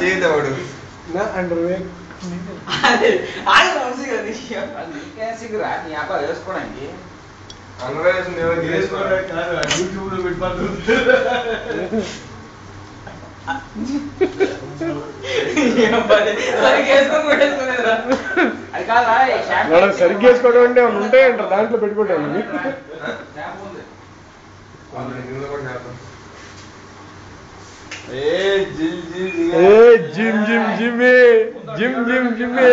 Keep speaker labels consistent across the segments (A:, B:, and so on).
A: చేయవాడు
B: అండర్
C: వేసుకోవడానికి
A: యూట్యూబ్ లో పెట్టి
B: సరిగ్గా వేసుకోవడం అంటే ఏమైనా ఉంటాయంటారు దాంట్లో పెట్టుకుంటాను జిమ్ జిమ్ జిమ్మే జిమ్ జిమ్ జిమ్మే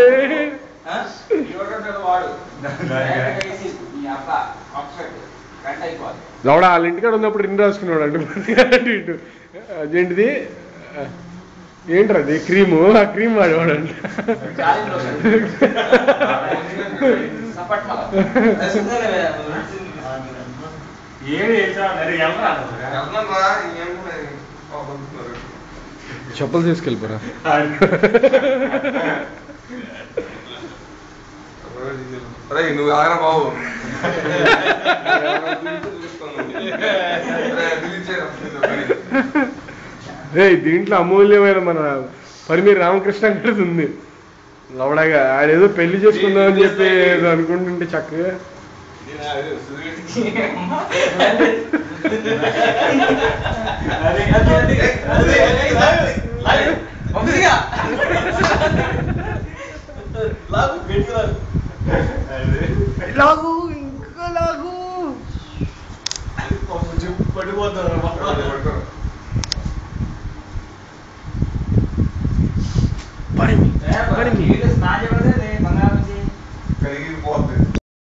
B: లవడా వాళ్ళ ఇంటికాడ ఉన్నప్పుడు ఇన్ని రాసుకున్నాడు అంటే ఇటు అదేంటిది ఏంట్రా అది క్రీము ఆ క్రీమ్ వాడేవాడంట చెప్పులు తీసుకెళ్ళిపోరా
A: నువ్వు ఆగరా బాబు
B: దీంట్లో అమూల్యమైన మన పరిమేరు రామకృష్ణ గారిది ఉంది లవడగా ఆడేదో పెళ్లి చేసుకుందామని చెప్పి ఏదో అనుకుంటుంటే చక్కగా లాగు ఇంకా లాగు
A: పడిపోతారు
B: పరిమి